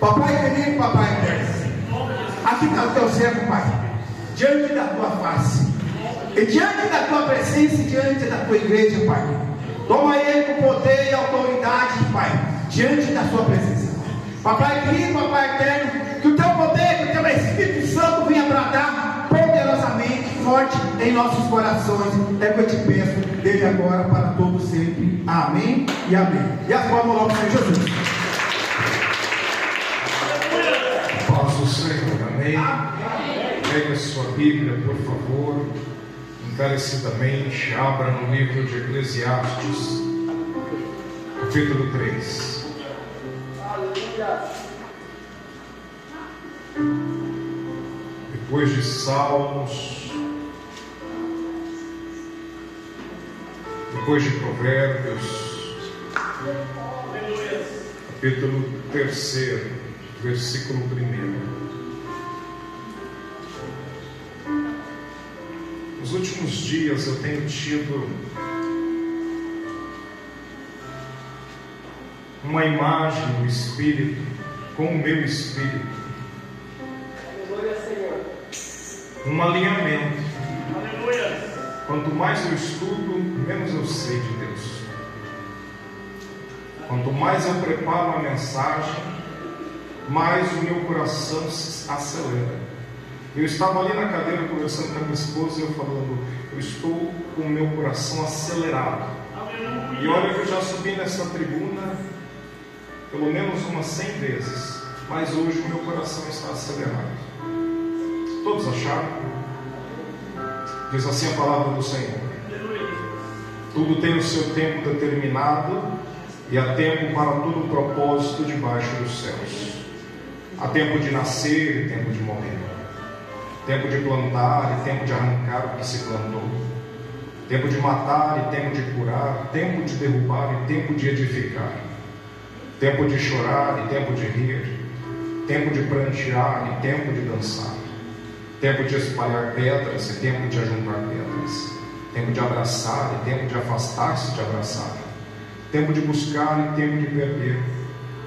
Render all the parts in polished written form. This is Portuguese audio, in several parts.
Papai querido, papai eterno, aqui está o teu servo, Pai, diante da tua face, e diante da tua presença, e diante da tua igreja, Pai. Toma ele com poder e autoridade, Pai, diante da sua presença. Papai querido, papai eterno, que o teu poder, que o teu Espírito Santo venha bradar poderosamente, forte em nossos corações. É o que eu te peço, desde agora para todos sempre. Amém e amém. E as palmas logo Senhor Jesus. Paz do Senhor, amém. Pegue a sua Bíblia, por favor, encarecidamente, abra no livro de Eclesiastes, capítulo 3. Depois de Salmos, depois de Provérbios, capítulo 3, versículo 1. Nos últimos dias eu tenho tido uma imagem no Espírito, com o meu Espírito, um alinhamento. Quanto mais eu estudo, menos eu sei de Deus. Quanto mais eu preparo a mensagem, mais o meu coração se acelera. Eu estava ali na cadeira conversando com a minha esposa e eu falando, eu estou com o meu coração acelerado. E olha que eu já subi nessa tribuna pelo menos umas 100 vezes, mas hoje o meu coração está acelerado. Todos acharam? Diz assim a palavra do Senhor: tudo tem o seu tempo determinado, e há tempo para todo o propósito debaixo dos céus. Há tempo de nascer e tempo de morrer, tempo de plantar e tempo de arrancar o que se plantou, tempo de matar e tempo de curar, tempo de derrubar e tempo de edificar, tempo de chorar e tempo de rir, tempo de prantear e tempo de dançar, tempo de espalhar pedras e tempo de ajuntar pedras, tempo de abraçar e tempo de afastar-se de abraçar, tempo de buscar e tempo de perder,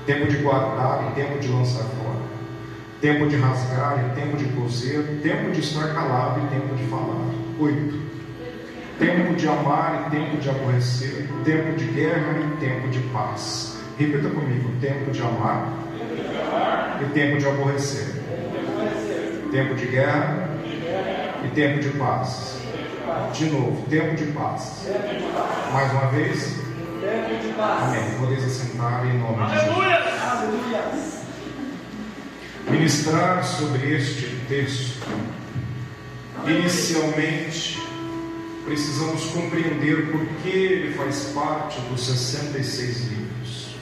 tempo de guardar e tempo de lançar fora, tempo de rasgar e tempo de coser, tempo de estar calado e tempo de falar. 8. Tempo de amar e tempo de aborrecer, tempo de guerra e tempo de paz. Repita comigo: tempo de amar e tempo de aborrecer, tempo de guerra e tempo de paz. De novo, tempo de paz. Mais uma vez. Amém. Podeis assentar em nome de Jesus. Ministrar sobre este texto, inicialmente precisamos compreender por que ele faz parte dos 66 livros.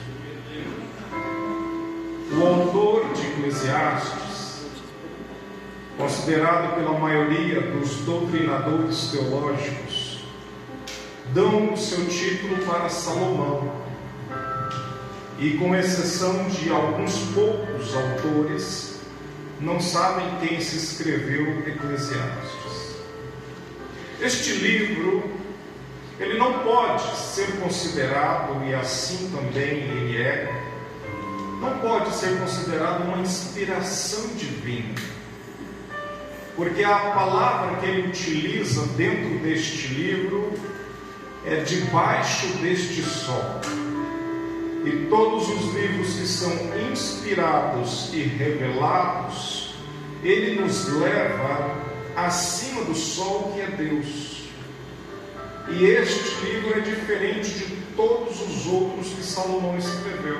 O autor de Eclesiastes, considerado pela maioria dos doutrinadores teológicos, dão o seu título para Salomão, e com exceção de alguns poucos autores, não sabem quem se escreveu Eclesiastes. Este livro, ele não pode ser considerado, e assim também ele é, não pode ser considerado uma inspiração divina, porque a palavra que ele utiliza dentro deste livro é debaixo deste sol. E todos os livros que são inspirados e revelados, ele nos leva acima do sol, que é Deus. E este livro é diferente de todos os outros que Salomão escreveu.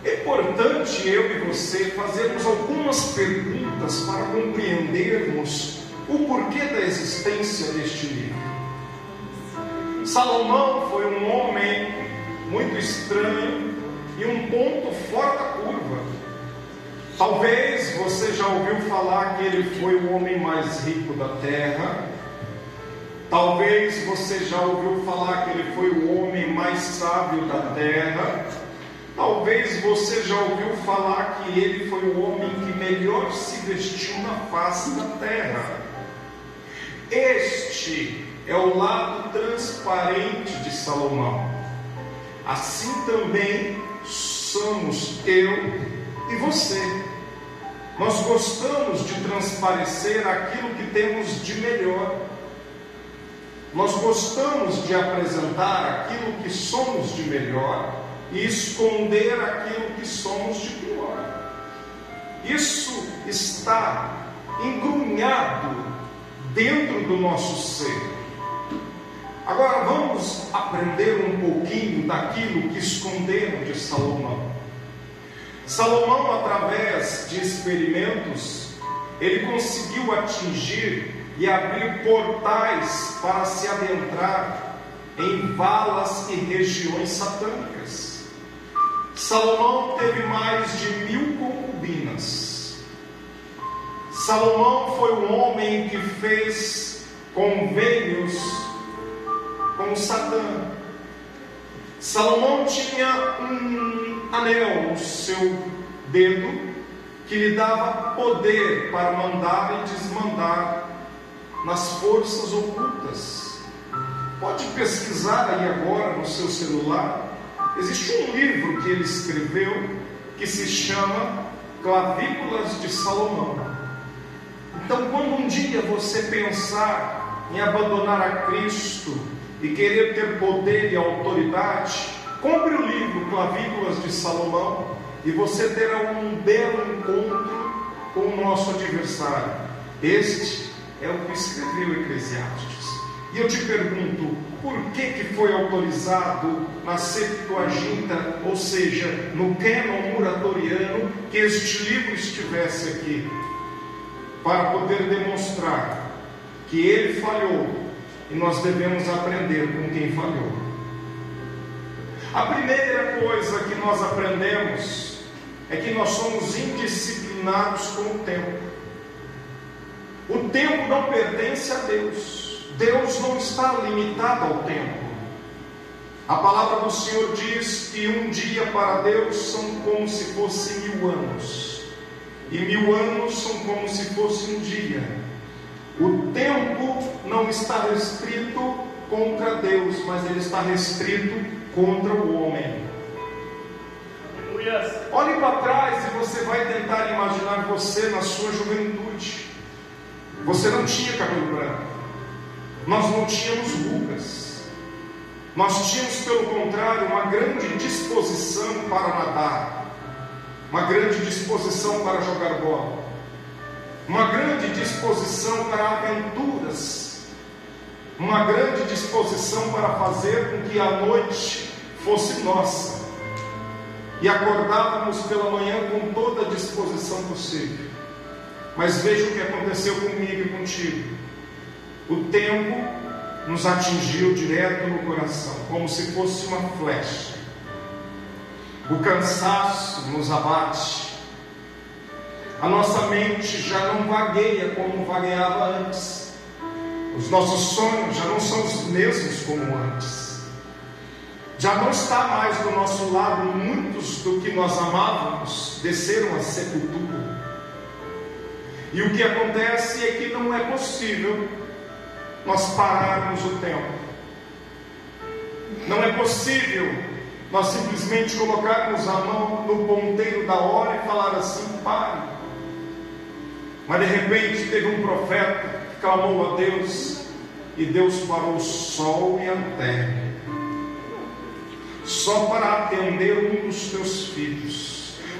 É importante eu e você fazermos algumas perguntas para compreendermos o porquê da existência deste livro. Salomão foi um homem muito estranho e um ponto fora da curva. Talvez você já ouviu falar que ele foi o homem mais rico da terra. Talvez você já ouviu falar que ele foi o homem mais sábio da terra. Talvez você já ouviu falar que ele foi o homem que melhor se vestiu na face da terra. Este é o lado transparente de Salomão. Assim também somos eu e você. Nós gostamos de transparecer aquilo que temos de melhor. Nós gostamos de apresentar aquilo que somos de melhor e esconder aquilo que somos de pior. Isso está engrunhado dentro do nosso ser. Agora vamos aprender um pouquinho daquilo que esconderam de Salomão. Salomão, através de experimentos, ele conseguiu atingir e abrir portais para se adentrar em valas e regiões satânicas. Salomão teve mais de 1000 concubinas. Salomão foi um homem que fez convênios com Satã. Salomão tinha um anel no seu dedo que lhe dava poder para mandar e desmandar nas forças ocultas. Pode pesquisar aí agora no seu celular. Existe um livro que ele escreveu que se chama Clavículas de Salomão. Então, quando um dia você pensar em abandonar a Cristo e querer ter poder e autoridade, compre o livro Clavículas de Salomão e você terá um belo encontro com o nosso adversário. Este é o que escreveu Eclesiastes. E eu te pergunto, por que foi autorizado na Septuaginta, ou seja, no cânon muratoriano, que este livro estivesse aqui? Para poder demonstrar que ele falhou e nós devemos aprender com quem falhou. A primeira coisa que nós aprendemos é que nós somos indisciplinados com o tempo. O tempo não pertence a Deus. Deus não está limitado ao tempo. A palavra do Senhor diz que um dia para Deus são como se fosse 1000 anos, e 1000 anos são como se fosse um dia. O tempo não está restrito contra Deus, mas ele está restrito contra o homem. Olhe para trás e você vai tentar imaginar você na sua juventude. Você não tinha cabelo branco, nós não tínhamos rugas, nós tínhamos, pelo contrário, uma grande disposição para nadar, uma grande disposição para jogar bola, uma grande disposição para aventuras, uma grande disposição para fazer com que a noite fosse nossa, e acordávamos pela manhã com toda a disposição possível. Mas veja o que aconteceu comigo e contigo. O tempo nos atingiu direto no coração, como se fosse uma flecha. O cansaço nos abate. A nossa mente já não vagueia como vagueava antes. Os nossos sonhos já não são os mesmos como antes. Já não está mais do nosso lado muitos do que nós amávamos desceram à sepultura. E o que acontece é que não é possível nós pararmos o tempo. Não é possível nós simplesmente colocarmos a mão no ponteiro da hora e falar assim, pare. Mas de repente teve um profeta que clamou a Deus, e Deus parou o sol e a terra, só para atender um dos teus filhos,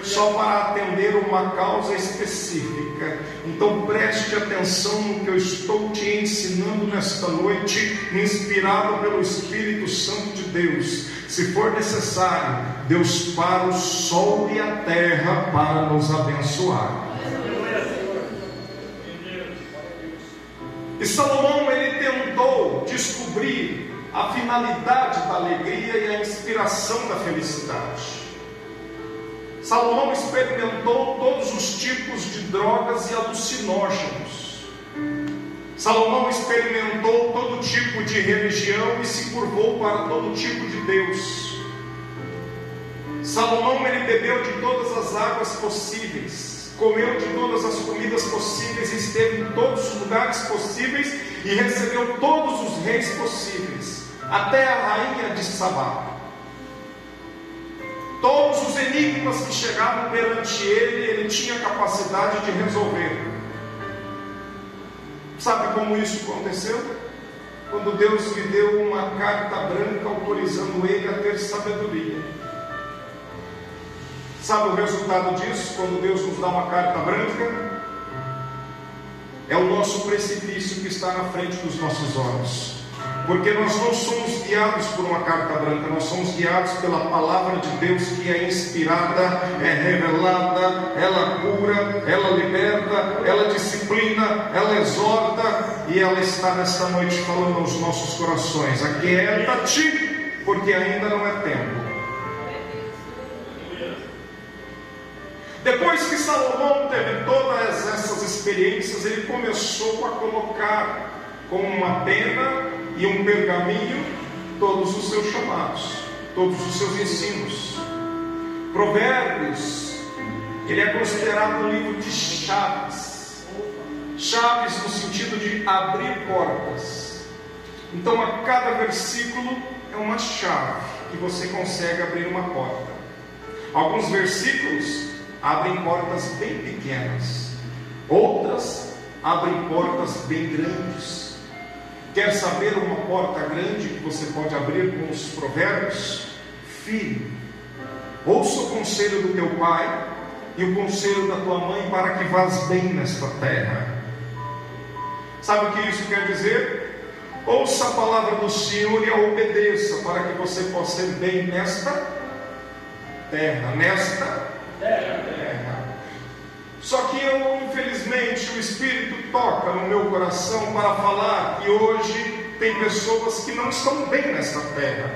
só para atender uma causa específica. Então preste atenção no que eu estou te ensinando nesta noite, inspirado pelo Espírito Santo de Deus. Se for necessário, Deus para o sol e a terra para nos abençoar. E Salomão, ele tentou descobrir a finalidade da alegria e a inspiração da felicidade. Salomão experimentou todos os tipos de drogas e alucinógenos. Salomão experimentou todo tipo de religião e se curvou para todo tipo de Deus. Salomão, ele bebeu de todas as águas possíveis, comeu de todas as comidas possíveis, esteve em todos os lugares possíveis e recebeu todos os reis possíveis, até a rainha de Sabá. Todos os enigmas que chegavam perante ele tinha capacidade de resolver. Sabe como isso aconteceu? Quando Deus lhe deu uma carta branca autorizando ele a ter sabedoria. Sabe o resultado disso? Quando Deus nos dá uma carta branca, é o nosso precipício que está na frente dos nossos olhos. Porque nós não somos guiados por uma carta branca, nós somos guiados pela palavra de Deus, que é inspirada, é revelada, ela cura, ela liberta, ela disciplina, ela exorta, e ela está nesta noite falando aos nossos corações: aquieta-te, porque ainda não é tempo. Depois que Salomão teve todas essas experiências, ele começou a colocar com uma pena e um pergaminho todos os seus chamados, todos os seus ensinos. Provérbios, ele é considerado um livro de chaves. Chaves no sentido de abrir portas. Então a cada versículo é uma chave que você consegue abrir uma porta. Alguns versículos abrem portas bem pequenas, outras abrem portas bem grandes. Quer saber uma porta grande que você pode abrir com os provérbios? Filho, ouça o conselho do teu pai e o conselho da tua mãe, para que vás bem nesta terra. Sabe o que isso quer dizer? Ouça a palavra do Senhor e a obedeça, para que você possa ir bem nesta terra. Nesta terra. Só que infelizmente, o Espírito toca no meu coração para falar que hoje tem pessoas que não estão bem nesta terra.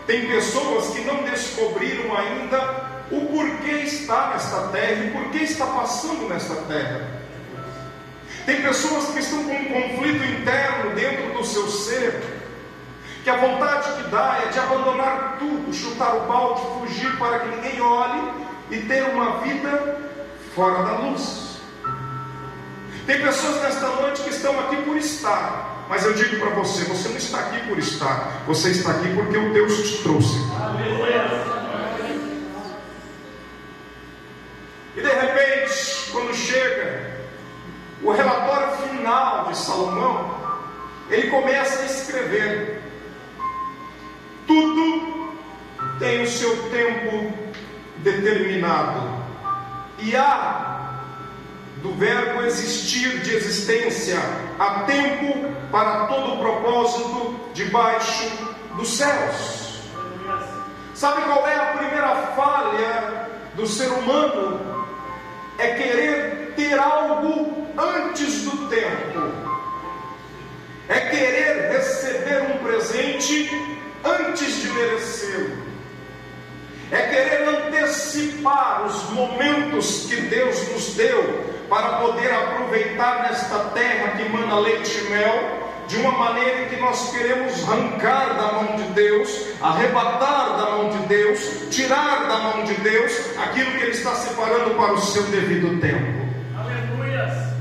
Tem pessoas que não descobriram ainda o porquê está nesta terra e porquê está passando nesta terra. Tem pessoas que estão com um conflito interno dentro do seu ser, que a vontade que dá é de abandonar tudo, chutar o balde, fugir para que ninguém olhe e ter uma vida fora da luz. Tem pessoas nesta noite que estão aqui por estar, mas eu digo para você, você não está aqui por estar, você está aqui porque o Deus te trouxe. E de repente, quando chega o relatório final de Salomão, ele começa a escrever: tudo tem o seu tempo determinado. E há, do verbo existir, de existência, há tempo para todo o propósito debaixo dos céus. Sabe qual é a primeira falha do ser humano? É querer ter algo antes do tempo. É querer receber um presente antes de merecê-lo. É querer antecipar os momentos que Deus nos deu para poder aproveitar nesta terra que mana leite e mel, de uma maneira em que nós queremos arrancar da mão de Deus, arrebatar da mão de Deus, tirar da mão de Deus aquilo que Ele está separando para o seu devido tempo. Aleluia!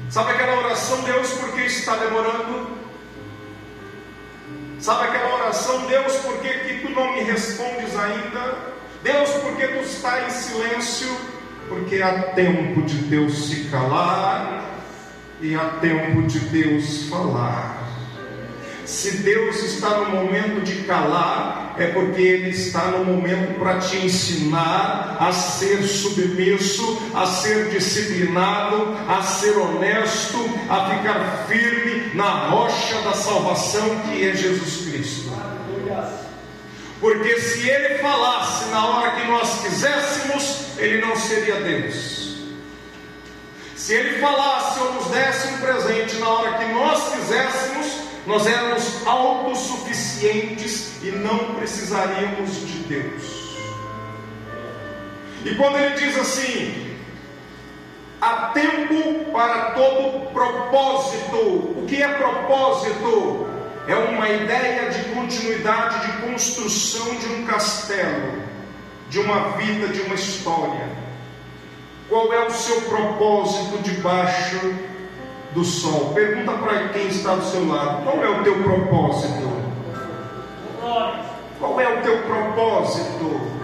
Sabe aquela oração: Deus, por que está demorando? Sabe aquela oração: Deus, por que tu não me respondes ainda? Deus, por que tu está em silêncio? Porque há tempo de Deus se calar e há tempo de Deus falar. Se Deus está no momento de calar, é porque Ele está no momento para te ensinar a ser submisso, a ser disciplinado, a ser honesto, a ficar firme na rocha da salvação que é Jesus Cristo. Porque se Ele falasse na hora que nós quiséssemos, Ele não seria Deus. Se Ele falasse ou nos desse um presente na hora que nós quiséssemos, nós éramos autossuficientes e não precisaríamos de Deus. E quando Ele diz assim: há tempo para todo propósito. O que é propósito? É uma ideia de continuidade, de construção de um castelo, de uma vida, de uma história. Qual é o seu propósito debaixo do sol? Pergunta para quem está do seu lado: qual é o teu propósito? Qual é o teu propósito?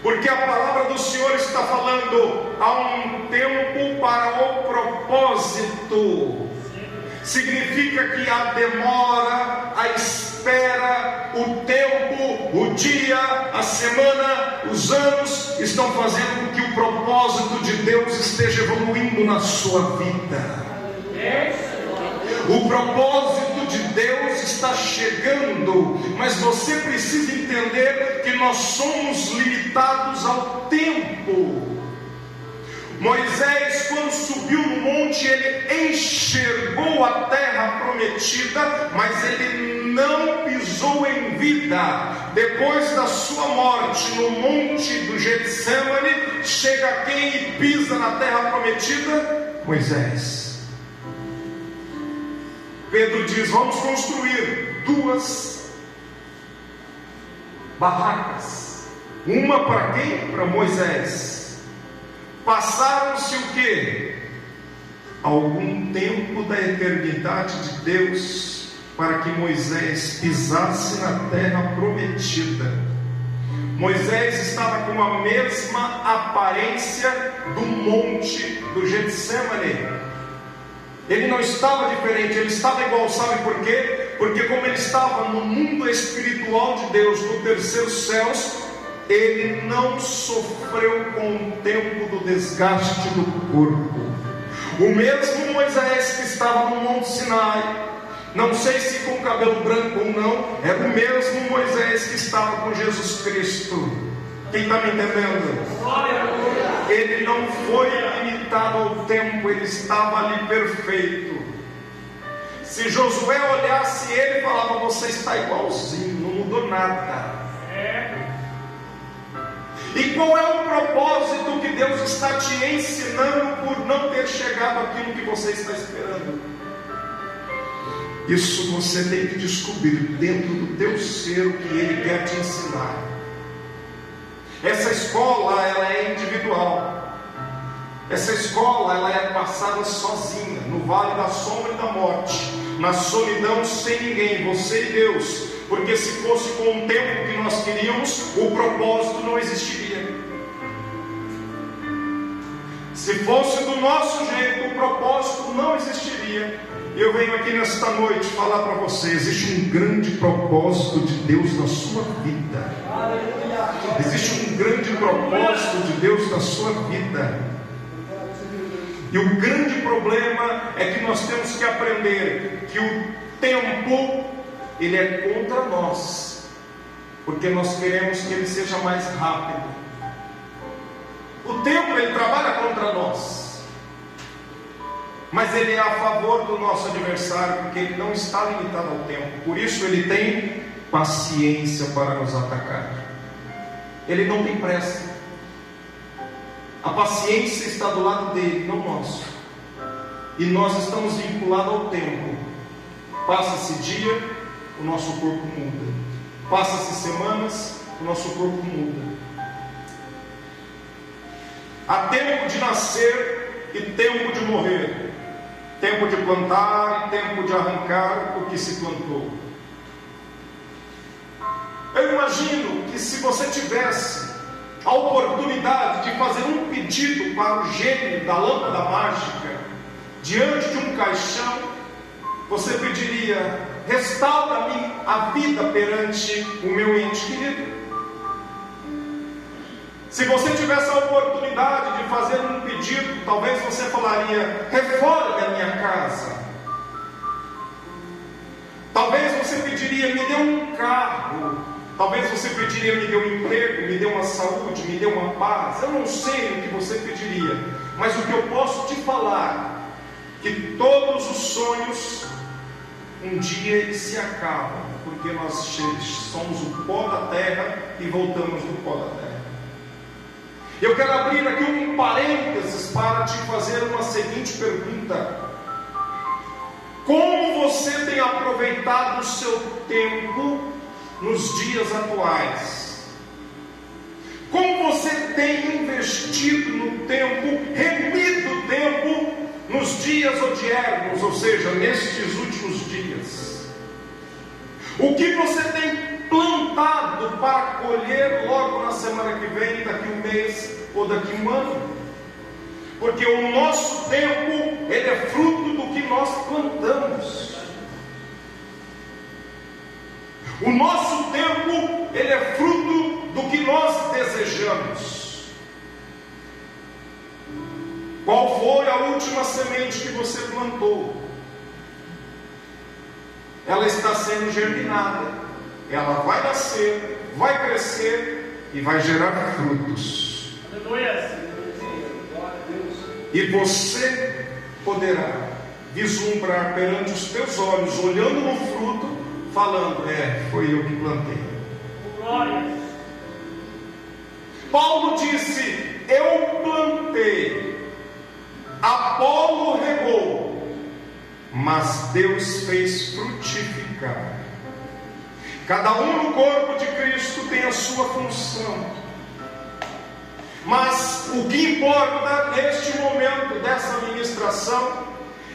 Porque a palavra do Senhor está falando, há um tempo para o propósito. Significa que a demora, a espera, o tempo, o dia, a semana, os anos estão fazendo com que o propósito de Deus esteja evoluindo na sua vida. O propósito de Deus está chegando, mas você precisa entender que nós somos limitados ao tempo. Moisés, quando subiu no monte, ele enxergou a terra prometida, mas ele não pisou em vida. Depois da sua morte no monte do Getsemane, chega quem e pisa na terra prometida? Moisés. Pedro diz: vamos construir 2 barracas. Uma para quem? Para Moisés. Passaram-se o quê? Algum tempo da eternidade de Deus para que Moisés pisasse na terra prometida. Moisés estava com a mesma aparência do monte do Getsemane. Ele não estava diferente, ele estava igual. Sabe por quê? Porque como ele estava no mundo espiritual de Deus, no terceiro céus, ele não sofreu com o tempo do desgaste do corpo. O mesmo Moisés que estava no Monte Sinai, não sei se com cabelo branco ou não, era o mesmo Moisés que estava com Jesus Cristo. Quem está me entendendo? Ele não foi limitado ao tempo, ele estava ali perfeito. Se Josué olhasse ele, falava: você está igualzinho, não mudou nada. E qual é o propósito que Deus está te ensinando por não ter chegado àquilo que você está esperando? Isso você tem que descobrir dentro do teu ser o que Ele quer te ensinar. Essa escola, ela é individual. Essa escola, ela é passada sozinha, no vale da sombra e da morte, na solidão, sem ninguém, você e Deus. Porque se fosse com o tempo que nós queríamos, o propósito não existiria. Se fosse do nosso jeito, o propósito não existiria. Eu venho aqui nesta noite falar para você: existe um grande propósito de Deus na sua vida. Existe um grande propósito de Deus na sua vida. E o grande problema é que nós temos que aprender que o tempo, ele é contra nós, porque nós queremos que ele seja mais rápido. O tempo, ele trabalha contra nós, mas ele é a favor do nosso adversário, porque ele não está limitado ao tempo. Por isso ele tem paciência para nos atacar. Ele não tem pressa. A paciência está do lado dele, não nosso. E nós estamos vinculados ao tempo. Passa-se dia, o nosso corpo muda. Passa-se semanas, o nosso corpo muda. Há tempo de nascer e tempo de morrer. Tempo de plantar e tempo de arrancar o que se plantou. Eu imagino que se você tivesse a oportunidade de fazer um pedido para o gênio da lâmpada mágica diante de um caixão, você pediria: restaura-me a vida perante o meu ente querido. Se você tivesse a oportunidade de fazer um pedido, talvez você falaria: reforme a minha casa. Talvez você pediria: me dê um carro. Talvez você pediria: me dê um emprego, me dê uma saúde, me dê uma paz. Eu não sei o que você pediria, mas o que eu posso te falar, que todos os sonhos um dia eles se acabam, porque nós somos o pó da terra e voltamos do pó da terra. Eu quero abrir aqui um parênteses para te fazer uma seguinte pergunta: como você tem aproveitado o seu tempo nos dias atuais? Como você tem investido no tempo, remido o tempo nos dias odiernos, ou seja, nestes últimos dias? O que você tem plantado para colher logo na semana que vem, daqui um mês ou daqui um ano? Porque o nosso tempo, ele é fruto do que nós plantamos. O nosso tempo, ele é fruto do que nós desejamos. Qual foi a última semente que você plantou? Ela está sendo germinada. Ela vai nascer, vai crescer e vai gerar frutos. Aleluia. E você poderá vislumbrar perante os teus olhos, olhando no fruto, falando: foi eu que plantei. Glória. Paulo disse: eu plantei, Apolo regou, mas Deus fez frutificar. Cada um no corpo de Cristo tem a sua função. Mas o que importa neste momento dessa ministração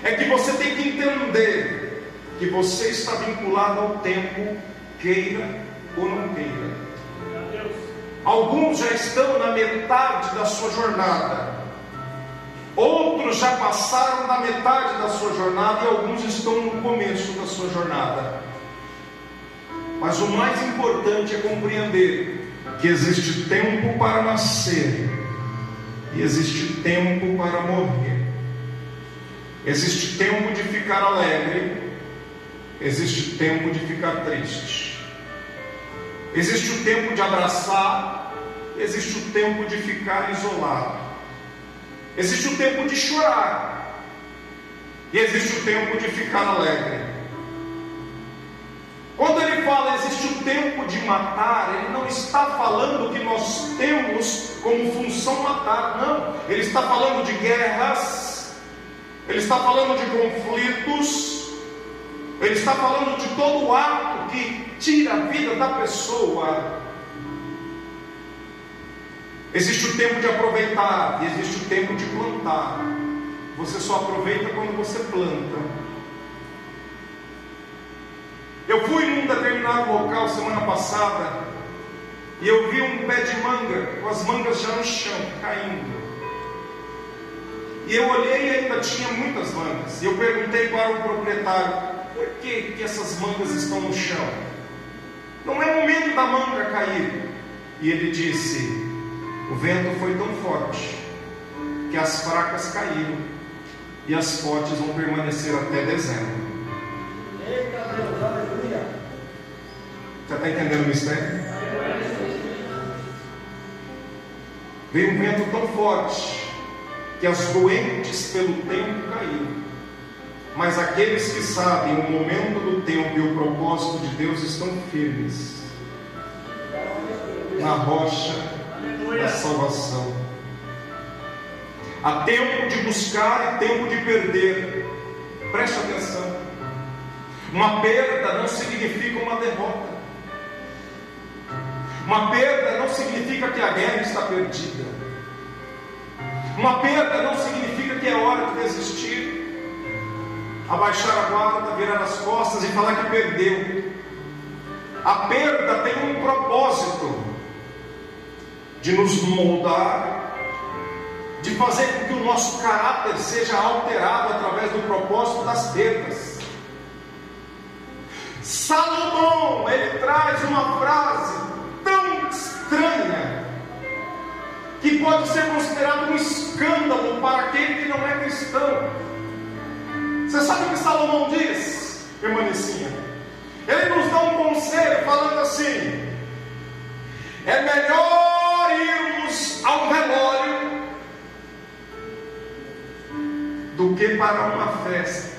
é que você tem que entender que você está vinculado ao tempo, queira ou não queira. Alguns já estão na metade da sua jornada, outros já passaram da metade da sua jornada e alguns estão no começo da sua jornada. Mas o mais importante é compreender que existe tempo para nascer e existe tempo para morrer. Existe tempo de ficar alegre, existe tempo de ficar triste. Existe o tempo de abraçar, existe o tempo de ficar isolado. Existe o tempo de chorar e existe o tempo de ficar alegre. Quando ele fala existe o tempo de matar, ele não está falando que nós temos como função matar, não. Ele está falando de guerras, ele está falando de conflitos, ele está falando de todo o ato que tira a vida da pessoa. Existe o tempo de aproveitar e existe o tempo de plantar. Você só aproveita quando você planta. Eu fui num determinado local semana passada e eu vi um pé de manga com as mangas já no chão, caindo. E eu olhei e ainda tinha muitas mangas. E eu perguntei para o proprietário: por que essas mangas estão no chão? Não é momento da manga cair. E ele disse: o vento foi tão forte que as fracas caíram e as fortes vão permanecer até dezembro. Eita Deus, aleluia. Você está entendendo o mistério? Veio um vento tão forte que as doentes pelo tempo caíram, mas aqueles que sabem o momento do tempo e o propósito de Deus estão firmes na rocha da salvação. Há tempo de buscar e tempo de perder. Preste atenção. Uma perda não significa uma derrota. Uma perda não significa que a guerra está perdida. Uma perda não significa que é hora de desistir, abaixar a guarda, virar as costas e falar que perdeu. A perda tem um propósito de nos moldar, de fazer com que o nosso caráter seja alterado através do propósito das perdas. Salomão, ele traz uma frase tão estranha que pode ser considerado um escândalo para aquele que não é cristão. Você sabe o que Salomão diz, irmãzinha? Ele nos dá um conselho falando assim: é melhor irmos ao velório do que para uma festa,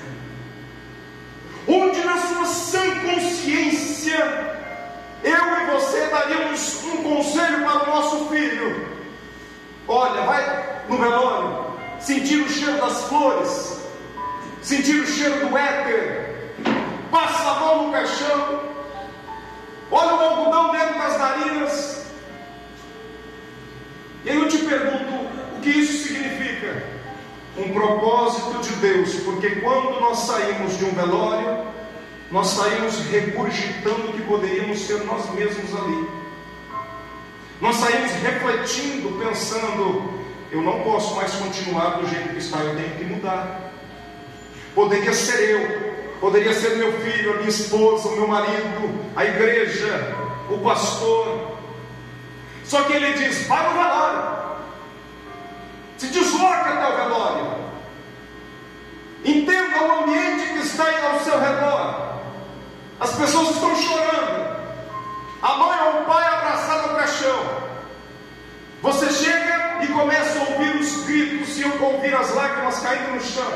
onde na sua sã consciência eu e você daríamos um conselho para o nosso filho: olha, vai no velório, sentir o cheiro das flores, sentir o cheiro do éter, passa a mão no caixão, olha o algodão dentro das narinas. E aí eu te pergunto, o que isso significa? Um propósito de Deus, porque quando nós saímos de um velório, nós saímos regurgitando que poderíamos ser nós mesmos ali. Nós saímos refletindo, pensando: eu não posso mais continuar do jeito que está, eu tenho que mudar. Poderia ser eu, poderia ser meu filho, a minha esposa, o meu marido, a igreja, o pastor. Só que ele diz: vai no velório, se desloca até o velório, entenda o ambiente que está aí ao seu redor. As pessoas estão chorando, a mãe ou o pai abraçado ao caixão. Você chega e começa a ouvir os gritos e ouvir as lágrimas caindo no chão.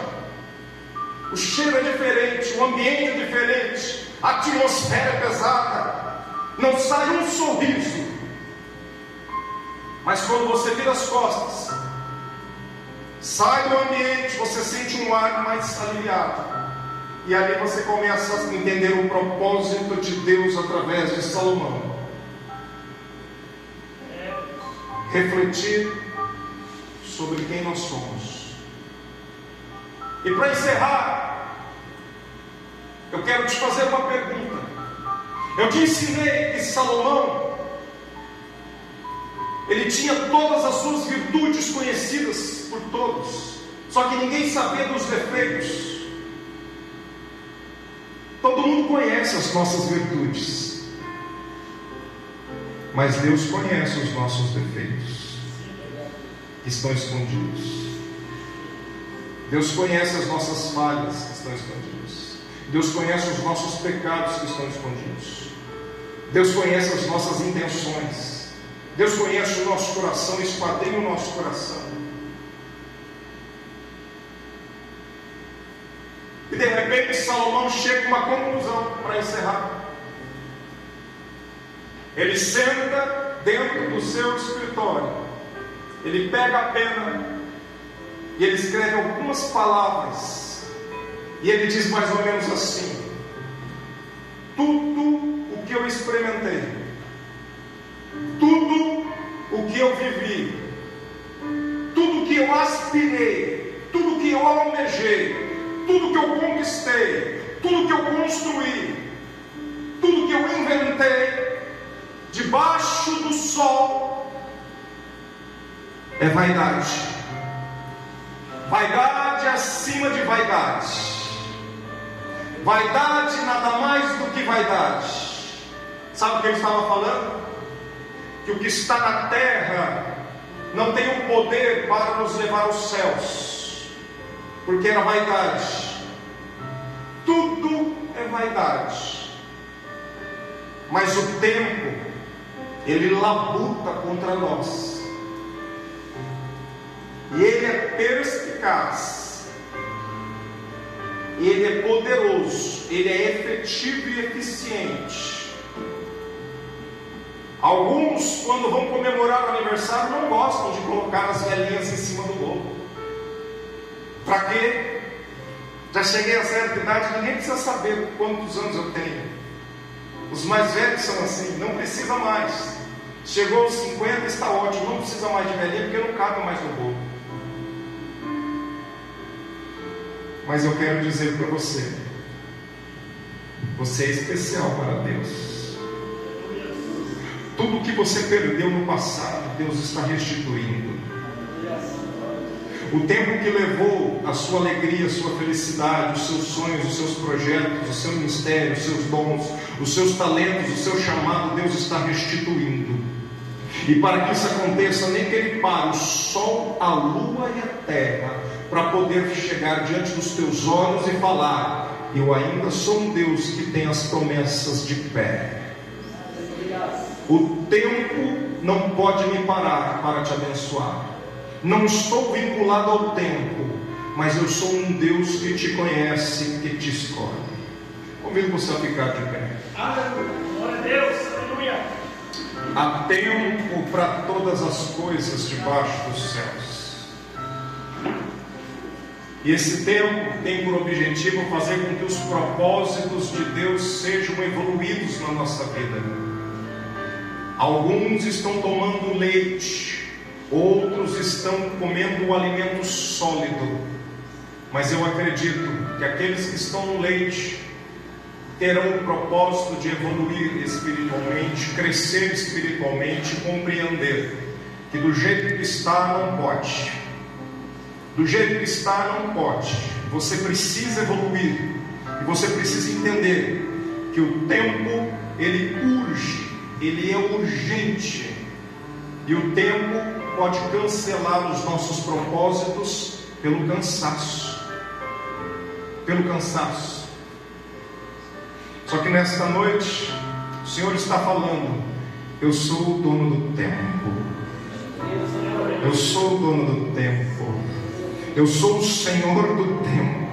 O cheiro é diferente, o ambiente é diferente, a atmosfera é pesada, não sai um sorriso. Mas quando você vira as costas, sai do ambiente, você sente um ar mais aliviado. E ali você começa a entender o propósito de Deus através de Salomão. Refletir sobre quem nós somos. E para encerrar, eu quero te fazer uma pergunta. Eu te ensinei que Salomão, ele tinha todas as suas virtudes conhecidas por todos, só que ninguém sabia dos defeitos. Todo mundo conhece as nossas virtudes, mas Deus conhece os nossos defeitos que estão escondidos. Deus conhece as nossas falhas que estão escondidas. Deus conhece os nossos pecados que estão escondidos. Deus conhece as nossas intenções. Deus conhece o nosso coração, esquadrinha o nosso coração. E de repente Salomão chega a uma conclusão para encerrar. Ele senta dentro do seu escritório, ele pega a pena e ele escreve algumas palavras, e ele diz mais ou menos assim: tudo o que eu experimentei, tudo o que eu vivi, tudo que eu aspirei, tudo que eu almejei, tudo que eu conquistei, tudo que eu construí, tudo que eu inventei, debaixo do sol, é vaidade. Vaidade acima de vaidade. Vaidade nada mais do que vaidade. Sabe o que ele estava falando? Que o que está na terra não tem o poder para nos levar aos céus, porque era vaidade. Tudo é vaidade. Mas o tempo, ele labuta contra nós. E ele é perspicaz, ele é poderoso, ele é efetivo e eficiente. Alguns, quando vão comemorar o aniversário, não gostam de colocar as velhinhas em cima do bolo. Para quê? Já cheguei a certa idade, ninguém precisa saber quantos anos eu tenho. Os mais velhos são assim, não precisa mais. Chegou aos 50, está ótimo, não precisa mais de velhinha, porque não cabe mais no bolo. Mas eu quero dizer para você, você é especial para Deus. Tudo que você perdeu no passado, Deus está restituindo. O tempo que levou a sua alegria, a sua felicidade, os seus sonhos, os seus projetos, o seu ministério, os seus dons, os seus talentos, o seu chamado, Deus está restituindo. E para que isso aconteça, nem que Ele pare o sol, a lua e a terra, para poder chegar diante dos teus olhos e falar: eu ainda sou um Deus que tem as promessas de pé. O tempo não pode me parar para te abençoar. Não estou vinculado ao tempo, mas eu sou um Deus que te conhece, que te escolhe. Convido você a ficar de pé. Aleluia. Glória a Deus. Aleluia. Há tempo para todas as coisas debaixo dos céus. E esse tempo tem por objetivo fazer com que os propósitos de Deus sejam evoluídos na nossa vida. Alguns estão tomando leite, outros estão comendo um alimento sólido. Mas eu acredito que aqueles que estão no leite terão o propósito de evoluir espiritualmente, crescer espiritualmente, compreender que do jeito que está não pode. Do jeito que está não pode. Você precisa evoluir e você precisa entender que o tempo ele urge, ele é urgente, e o tempo pode cancelar os nossos propósitos pelo cansaço. Só que nesta noite o Senhor está falando: eu sou o dono do tempo. Eu sou o dono do tempo. Eu sou o Senhor do tempo.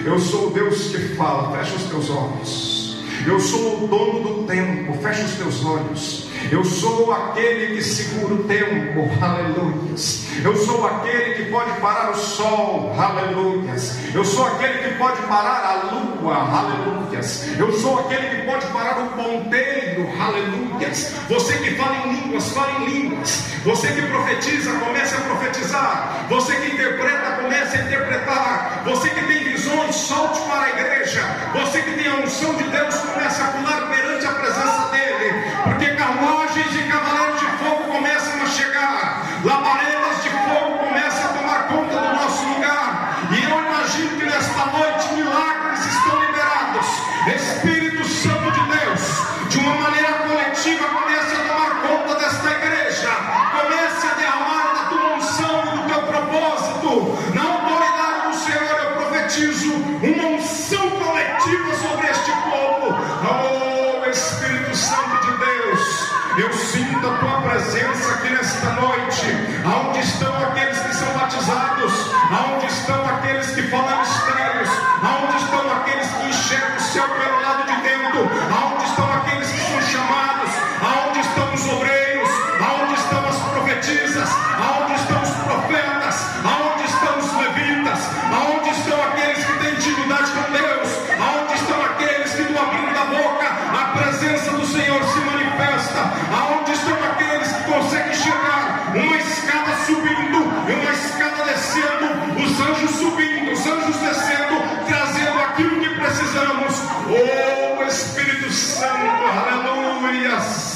Eu sou o Deus que fala. Fecha os teus olhos. Eu sou o dono do tempo. Fecha os teus olhos. Eu sou aquele que segura o tempo, aleluias. Eu sou aquele que pode parar o sol, aleluias. Eu sou aquele que pode parar a lua, aleluias. Eu sou aquele que pode parar o ponteiro, aleluias. Você que fala em línguas, fala em línguas. Você que profetiza, comece a profetizar. Você que interpreta, comece a interpretar. Você que tem visões, solte para a igreja. Você que tem a unção de Deus, comece a pular perante a presença dele, porque carruagens e cavaleiros de fogo começam a chegar, labaredas de fogo começam a tomar conta do nosso lugar, e eu imagino que nesta noite milagres estão liberados. Espírito Santo de Deus, de uma maneira coletiva, comece a tomar conta desta igreja, comece a derramar da tua unção e do teu propósito. Na autoridade do Senhor eu profetizo uma unção coletiva sobre este povo. Oh Espírito Santo de Deus, eu sinto a tua presença aqui nesta noite. Aonde estão aqueles que são batizados? Aonde estão aqueles que falam mistérios? Aonde estão aqueles que enxergam o céu pelo lado de dentro? Aonde estão aqueles que são chamados? Aonde estão os obreiros? Aonde estão as profetisas? Aonde estão os profetas? Aonde estão os levitas? Aonde estão aqueles que têm intimidade com Deus? Aonde estão aqueles que do abrir da boca a presença do Senhor se manifesta? Aonde estão aqueles que conseguem enxergar uma escada subindo e uma escada descendo, os anjos subindo, os anjos descendo, trazendo aquilo que precisamos? Oh Espírito Santo, aleluias.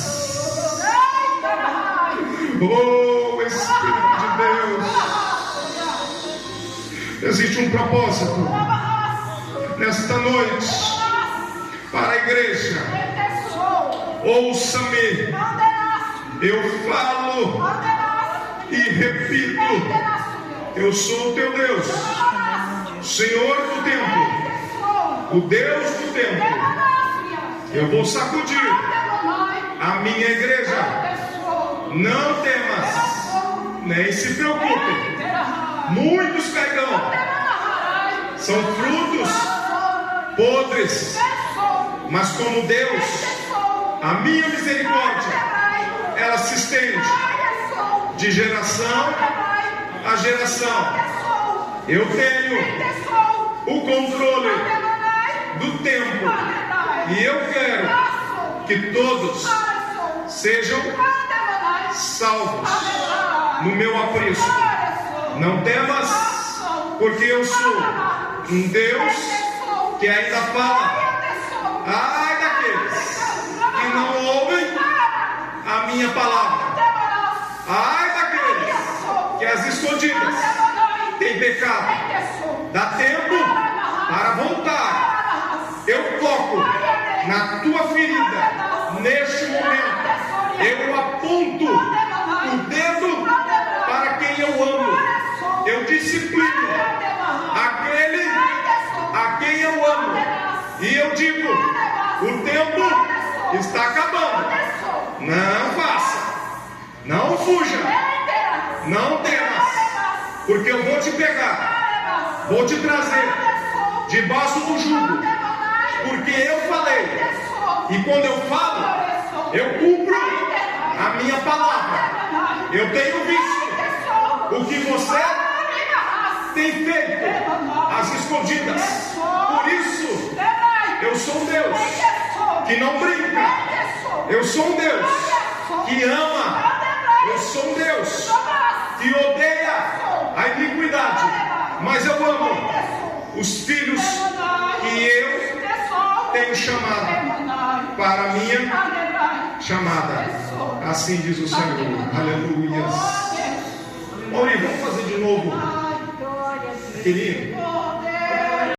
Oh Espírito de Deus, existe um propósito nesta noite para a igreja. Ouça-me, eu falo e repito: eu sou o teu Deus, Senhor do tempo, o Deus do tempo. Eu vou sacudir a minha igreja. Não temas, nem se preocupe. Muitos cairão, são frutos podres, mas como Deus, a minha misericórdia, ela se estende de geração a geração. Eu tenho o controle do tempo, e eu quero que todos sejam salvos no meu aprisco. Não temas, porque eu sou um Deus que ainda fala. Ai daqueles que não ouvem a minha palavra. Ai daqueles que às escondidas têm pecado. Dá tempo para voltar. Eu toco na tua ferida neste momento. Eu aponto o dedo para quem eu amo. Eu disciplino aquele a quem eu amo. E eu digo: o tempo está acabando. Não faça, não fuja, não temas, porque eu vou te pegar, vou te trazer debaixo do jugo, porque eu falei, e quando eu falo, eu cumpro a minha palavra. Eu tenho visto o que você tem feito às escondidas. Por isso eu sou um Deus que não brinca. Eu sou um Deus que ama. Eu sou um Deus que odeia a iniquidade, mas eu amo os filhos que eu tenho chamado para a minha chamada. Assim diz o Senhor. Aleluia. Maurício, vamos fazer de novo. Querido,